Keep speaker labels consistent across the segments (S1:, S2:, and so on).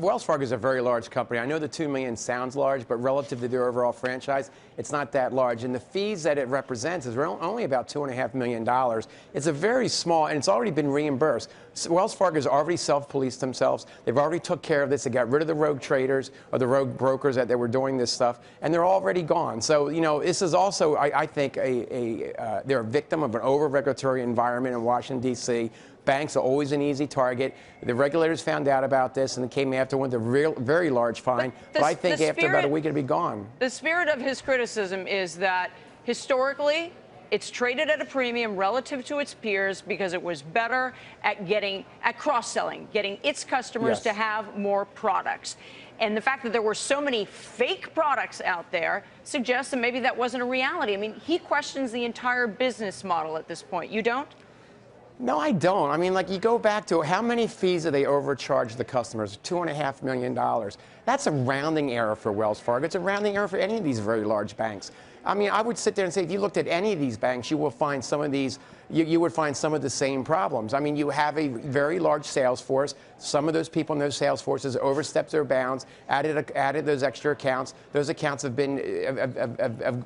S1: Wells Fargo is a very large company. I know the $2 million sounds large, but relative to their overall franchise, it's not that large. And the fees that it represents is only about $2.5 million. It's a very small, and it's already been reimbursed. So Wells Fargo has already self-policed themselves. They've already took care of this. They got rid of the rogue traders or the rogue brokers that were doing this stuff, and they're already gone. So, you know, this is also, I think, they're a victim of an over-regulatory environment in Washington, D.C. Banks are always an easy target. The regulators found out about this and came after one with a very large fine. But I think after about a week it'll be gone.
S2: The spirit of his criticism is that historically it's traded at a premium relative to its peers because it was better at cross-selling, getting its customers to have more products. And the fact that there were so many fake products out there suggests that maybe that wasn't a reality. I mean, he questions the entire business model at this point. You don't?
S1: No, I don't. I mean, like, you go back to how many fees do they overcharge the customers? $2.5 million. That's a rounding error for Wells Fargo. It's a rounding error for any of these very large banks. I mean, I would sit there and say, if you looked at any of these banks, you will find some of these, you would find some of the same problems. I mean, you have a very large sales force. Some of those people in those sales forces overstepped their bounds, added those extra accounts. Those accounts have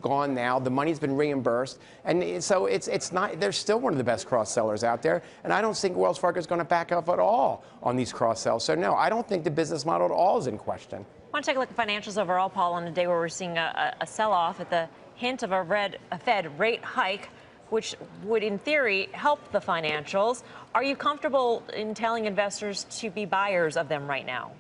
S1: gone now. The money's been reimbursed, and so it's not. They're still one of the best cross sellers out there, and I don't think Wells Fargo is going to back up at all on these cross sells. So no, I don't think the business model at all is in question.
S3: I want to take a look at financials overall, Paul, on a day where we're seeing a sell-off at the hint of a Fed rate hike, which would, in theory, help the financials. Are you comfortable in telling investors to be buyers of them right now?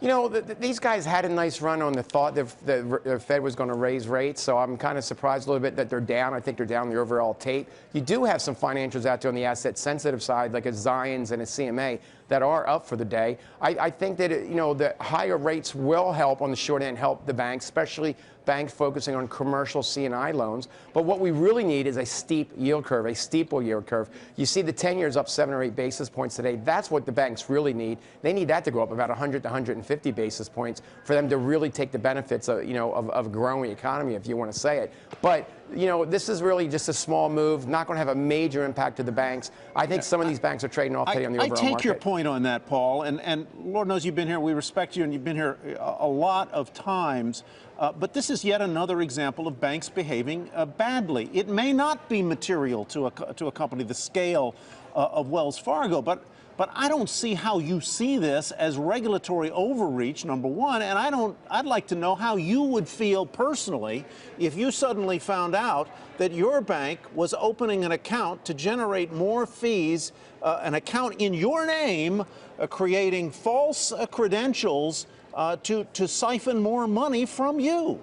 S1: You know, these guys had a nice run on the thought that the Fed was going to raise rates, so I'm kind of surprised a little bit that they're down. I think they're down the overall tape. You do have some financials out there on the asset-sensitive side, like a Zions and a CMA, that are up for the day. I think that, you know, the higher rates will help on the short end, help the banks, especially banks focusing on commercial C&I loans. But what we really need is a steep yield curve, a steeple yield curve. You see the 10-year's up 7 or 8 basis points today. That's what the banks really need. They need that to go up about 100 to 150 basis points for them to really take the benefits of, you know, of a growing economy, if you want to say it. But, you know, this is really just a small move, not going to have a major impact to the banks. I think some of these banks are trading off pity on the overall market.
S4: I take your point on that, Paul, and Lord knows you've been here. We respect you, and you've been here a lot of times. But this is yet another example of banks behaving badly. It may not be material to a company the scale of Wells Fargo, but I don't see how you see this as regulatory overreach, number one, and I'd like to know how you would feel personally if you suddenly found out that your bank was opening an account to generate more fees, an account in your name, creating false credentials to siphon more money from you.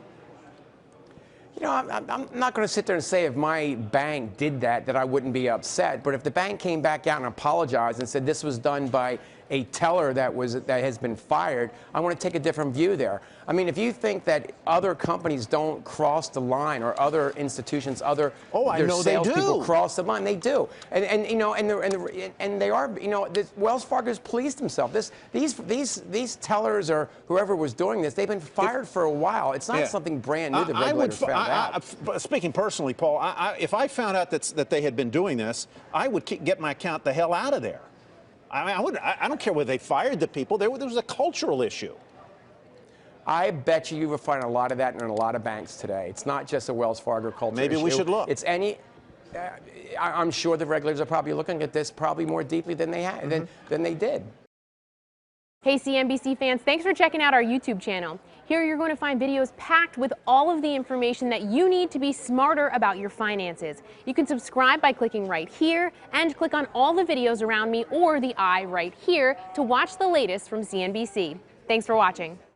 S1: You know, I'm not going to sit there and say if my bank did that I wouldn't be upset. But if the bank came back out and apologized and said this was done by a teller that has been fired, I want to take a different view there. I mean, if you think that other companies don't cross the line, or other institutions, their salespeople cross the line, they do. And you know, and they are, you know, Wells Fargo's policed themselves. These tellers or whoever was doing this, they've been fired for a while. It's not something brand new that regulators found out.
S4: Speaking personally, Paul, if I found out that they had been doing this, I would get my account the hell out of there. I mean, I don't care whether they fired the people. There was a cultural issue.
S1: I bet you will find a lot of that in a lot of banks today. It's not just a Wells Fargo culture issue.
S4: Maybe we should look.
S1: It's any. I'm sure the regulators are probably looking at this probably more deeply than they than they did.
S5: Hey CNBC fans, thanks for checking out our YouTube channel. Here you're going to find videos packed with all of the information that you need to be smarter about your finances. You can subscribe by clicking right here, and click on all the videos around me or the eye right here to watch the latest from CNBC. Thanks for watching.